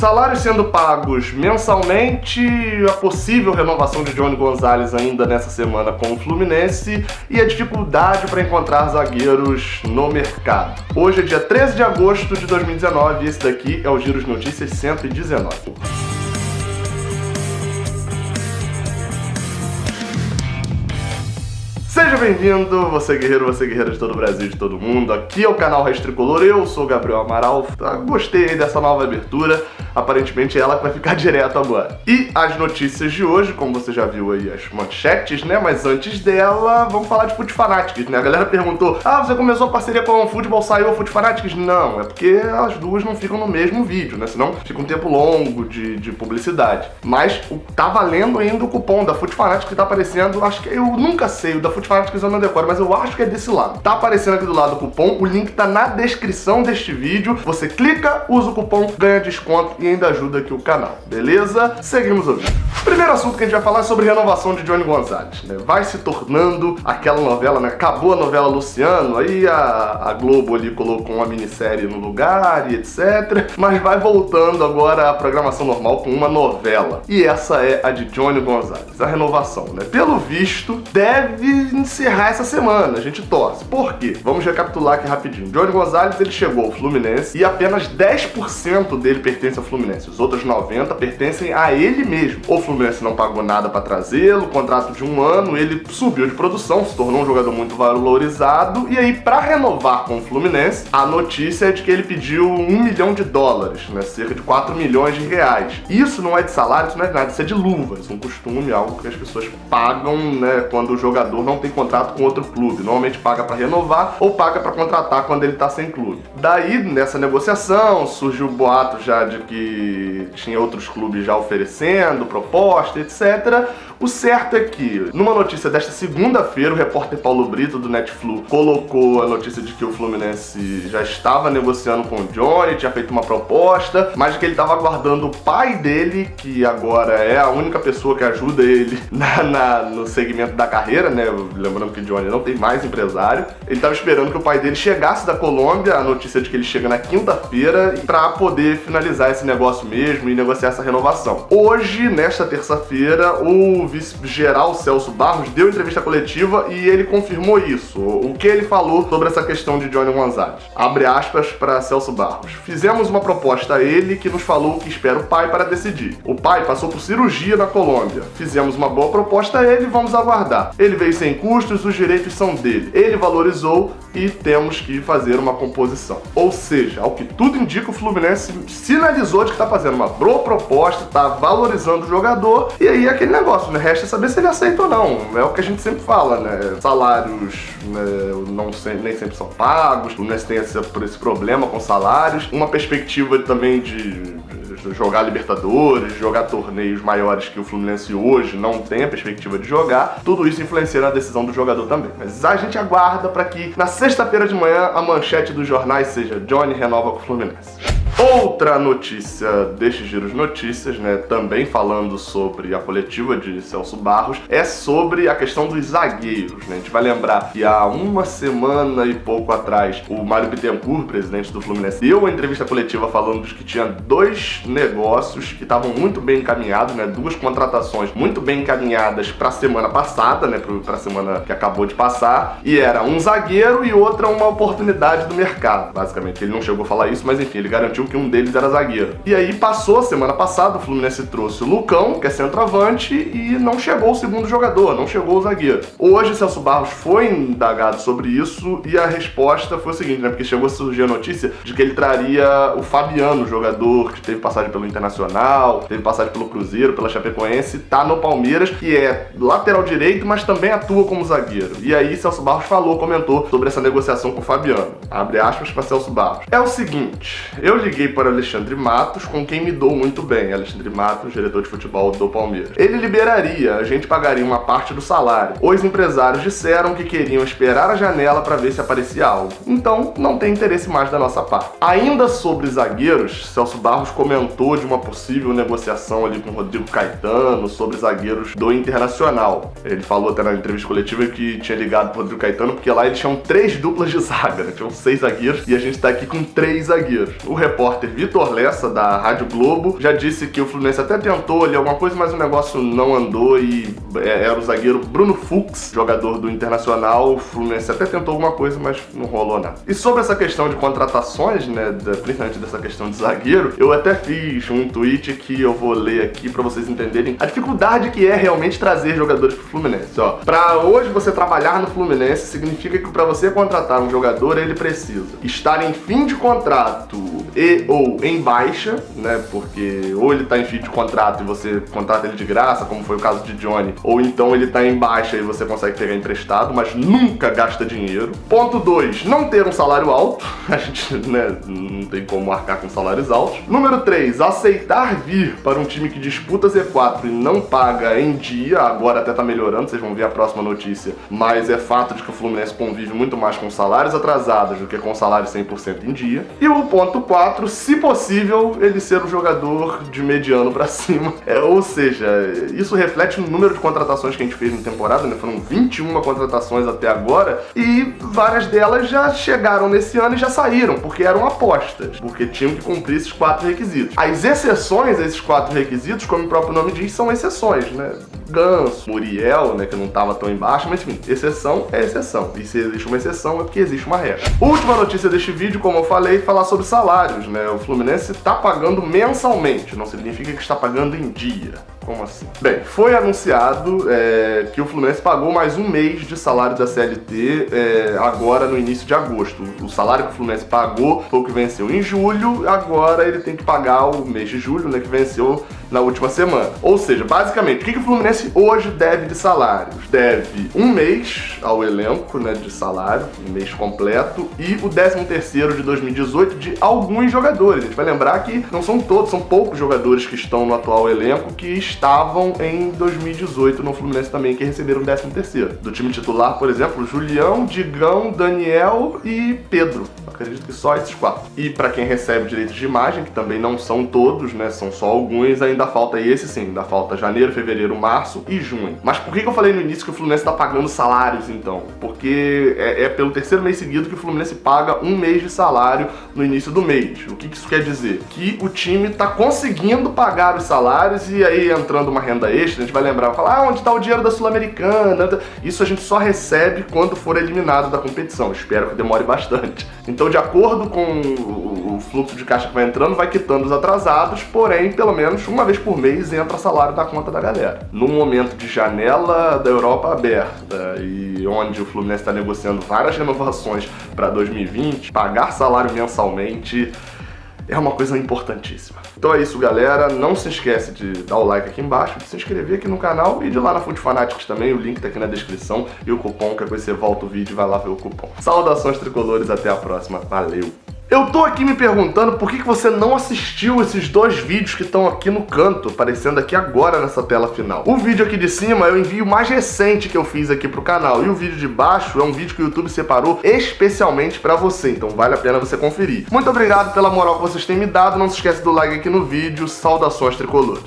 Salários sendo pagos mensalmente, a possível renovação de Johnny Gonzalez ainda nessa semana com o Fluminense e a dificuldade para encontrar zagueiros no mercado. Hoje é dia 13 de agosto de 2019 e esse daqui é o Giro de Notícias 119. Seja bem-vindo, você guerreiro, você guerreira de todo o Brasil, de todo mundo. Aqui é o canal Raiz Tricolor, eu sou o Gabriel Amaral. Gostei dessa nova abertura, aparentemente é ela que vai ficar direto agora. E as notícias de hoje, como você já viu aí as manchetes, né? Mas antes dela, vamos falar de Foot Fanatics, né? A galera perguntou, você começou a parceria com o Futebol, saiu a Foot Fanatics? Não, é porque as duas não ficam no mesmo vídeo, né? Senão fica um tempo longo de publicidade. Mas tá valendo ainda o cupom da Foot Fanatics que tá aparecendo, acho que eu nunca sei, o da Foot Fanatics eu não decoro, mas eu acho que é desse lado. Tá aparecendo aqui do lado o cupom, o link tá na descrição deste vídeo. Você clica, usa o cupom, ganha desconto e ainda ajuda aqui o canal, beleza? Seguimos o vídeo. O primeiro assunto que a gente vai falar é sobre renovação de Johnny Gonzalez, né? Vai se tornando aquela novela, né? Acabou a novela Luciano, aí a Globo ali colocou uma minissérie no lugar e etc. Mas vai voltando agora a programação normal com uma novela. E essa é a de Johnny Gonzalez, a renovação, né? Pelo visto, deve encerrar essa semana, a gente torce. Por quê? Vamos recapitular aqui rapidinho. Johnny Gonzalez, ele chegou ao Fluminense e apenas 10% dele pertence ao Fluminense. Os outros 90% pertencem a ele mesmo. O Fluminense não pagou nada para trazê-lo, contrato de 1 ano, ele subiu de produção, se tornou um jogador muito valorizado, e aí, para renovar com o Fluminense, a notícia é de que ele pediu $1 milhão, né? Cerca de 4 milhões de reais. Isso não é de salário, isso não é de nada, isso é de luvas, um costume, algo que as pessoas pagam, né, quando o jogador não tem contrato com outro clube. Normalmente paga para renovar ou paga para contratar quando ele tá sem clube. Daí, nessa negociação, surgiu o boato já de que tinha outros clubes já oferecendo proposta, etc. O certo é que, numa notícia desta segunda-feira, o repórter Paulo Brito, do Netflu, colocou a notícia de que o Fluminense já estava negociando com o Johnny, tinha feito uma proposta, mas que ele estava aguardando o pai dele, que agora é a única pessoa que ajuda ele no segmento da carreira, né? Lembrando que o Johnny não tem mais empresário. Ele estava esperando que o pai dele chegasse da Colômbia, a notícia de que ele chega na quinta-feira, para poder finalizar esse negócio mesmo e negociar essa renovação. Hoje, nesta terça-feira, o vice-geral Celso Barros deu entrevista coletiva e ele confirmou isso. O que ele falou sobre essa questão de Johnny Gonzalez? Abre aspas para Celso Barros. Fizemos uma proposta a ele que nos falou que espera o pai para decidir. O pai passou por cirurgia na Colômbia. Fizemos uma boa proposta a ele e vamos aguardar. Ele veio sem custos, os direitos são dele. Ele valorizou e temos que fazer uma composição. Ou seja, ao que tudo indica, o Fluminense sinalizou de que está fazendo uma boa proposta, está valorizando o jogador, e aí é aquele negócio, né? Resta saber se ele aceita ou não. É o que a gente sempre fala, né? Salários, né, nem sempre são pagos, o Fluminense tem esse problema com salários, uma perspectiva também de jogar Libertadores, jogar torneios maiores que o Fluminense hoje não tem a perspectiva de jogar, tudo isso influencia na decisão do jogador também. Mas a gente aguarda para que na sexta-feira de manhã a manchete dos jornais seja Johnny renova com o Fluminense. Outra notícia deste Giro de Notícias, né, também falando sobre a coletiva de Celso Barros, é sobre a questão dos zagueiros, né? A gente vai lembrar que há uma semana e pouco atrás, o Mário Bittencourt, presidente do Fluminense, deu uma entrevista coletiva falando de que tinha 2 negócios que estavam muito bem encaminhados, né, 2 contratações muito bem encaminhadas para a semana passada, né, para a semana que acabou de passar, e era um zagueiro e outra uma oportunidade do mercado. Basicamente, ele não chegou a falar isso, mas enfim, ele garantiu que um deles era zagueiro. E aí passou a semana passada, o Fluminense trouxe o Lucão, que é centroavante, e não chegou o segundo jogador, não chegou o zagueiro. Hoje, Celso Barros foi indagado sobre isso e a resposta foi o seguinte, né? Porque chegou a surgir a notícia de que ele traria o Fabiano, jogador que teve passagem pelo Internacional, teve passagem pelo Cruzeiro, pela Chapecoense, tá no Palmeiras, que é lateral direito, mas também atua como zagueiro. E aí, Celso Barros comentou sobre essa negociação com o Fabiano. Abre aspas para Celso Barros. É o seguinte, eu liguei para Alexandre Matos, com quem me dou muito bem. Alexandre Matos, diretor de futebol do Palmeiras. Ele liberaria, a gente pagaria uma parte do salário. Os empresários disseram que queriam esperar a janela para ver se aparecia algo. Então, não tem interesse mais da nossa parte. Ainda sobre zagueiros, Celso Barros comentou de uma possível negociação ali com o Rodrigo Caetano sobre zagueiros do Internacional. Ele falou até na entrevista coletiva que tinha ligado pro Rodrigo Caetano porque lá eles tinham 3 duplas de zaga, né? Tinham 6 zagueiros e a gente tá aqui com 3 zagueiros. O repórter repórter Vitor Lessa, da Rádio Globo, já disse que o Fluminense até tentou ali alguma coisa, mas o negócio não andou e era o zagueiro Bruno Fux, jogador do Internacional. O Fluminense até tentou alguma coisa, mas não rolou nada. E sobre essa questão de contratações, né, principalmente dessa questão de zagueiro, eu até fiz um tweet que eu vou ler aqui pra vocês entenderem a dificuldade que é realmente trazer jogadores pro Fluminense. Ó, pra hoje você trabalhar no Fluminense significa que pra você contratar um jogador, ele precisa estar em fim de contrato e ou em baixa, né, porque ou ele tá em fim de contrato e você contrata ele de graça, como foi o caso de Johnny, ou então ele tá em baixa e você consegue pegar emprestado, mas nunca gasta dinheiro. Ponto 2, não ter um salário alto, a gente, né, não tem como arcar com salários altos. Número 3, aceitar vir para um time que disputa Z4 e não paga em dia, agora até tá melhorando, vocês vão ver a próxima notícia, mas é fato de que o Fluminense convive muito mais com salários atrasados do que com salários 100% em dia. E o ponto 4, se possível, ele ser um jogador de mediano pra cima. Ou seja, isso reflete no número de contratações que a gente fez na temporada, né? Foram 21 contratações até agora e várias delas já chegaram nesse ano e já saíram, porque eram apostas, porque tinham que cumprir esses 4 requisitos. As exceções a esses 4 requisitos, como o próprio nome diz, são exceções, né? Ganso, Muriel, né, que não estava tão embaixo, mas enfim, exceção é exceção. E se existe uma exceção é porque existe uma regra. Última notícia deste vídeo, como eu falei, falar sobre salários, né? O Fluminense está pagando mensalmente, não significa que está pagando em dia. Como assim? Bem, foi anunciado que o Fluminense pagou mais um mês de salário da CLT agora no início de agosto. O salário que o Fluminense pagou foi o que venceu em julho, agora ele tem que pagar o mês de julho, né, que venceu na última semana. Ou seja, basicamente, o que o Fluminense hoje deve de salários? Deve um mês ao elenco, né, de salário, um mês completo, e o 13º de 2018 de alguns jogadores. A gente vai lembrar que não são todos, são poucos jogadores que estão no atual elenco que estavam em 2018 no Fluminense também, que receberam o 13º. Do time titular, por exemplo, Julião, Digão, Daniel e Pedro. Acredito que só esses 4. E para quem recebe direitos de imagem, que também não são todos, né, são só alguns, ainda falta esse sim, ainda falta janeiro, fevereiro, março e junho. Mas por que eu falei no início que o Fluminense tá pagando salários então? Porque é pelo 3º mês seguido que o Fluminense paga um mês de salário no início do mês. O que isso quer dizer? Que o time tá conseguindo pagar os salários e aí entrando uma renda extra, a gente vai lembrar, vai falar, onde tá o dinheiro da Sul-Americana? Isso a gente só recebe quando for eliminado da competição. Espero que demore bastante. Então, de acordo com o fluxo de caixa que vai entrando, vai quitando os atrasados, porém, pelo menos uma vez por mês entra salário na conta da galera. Num momento de janela da Europa aberta e onde o Fluminense está negociando várias renovações para 2020, pagar salário mensalmente é uma coisa importantíssima. Então é isso, galera. Não se esquece de dar o like aqui embaixo, de se inscrever aqui no canal e de ir lá na Food Fanatics também. O link tá aqui na descrição e o cupom, que você volta o vídeo e vai lá ver o cupom. Saudações tricolores, até a próxima. Valeu! Eu tô aqui me perguntando por que você não assistiu esses 2 vídeos que estão aqui no canto, aparecendo aqui agora nessa tela final. O vídeo aqui de cima é o envio mais recente que eu fiz aqui pro canal, e o vídeo de baixo é um vídeo que o YouTube separou especialmente pra você, então vale a pena você conferir. Muito obrigado pela moral que vocês têm me dado, não se esquece do like aqui no vídeo, saudações tricolores.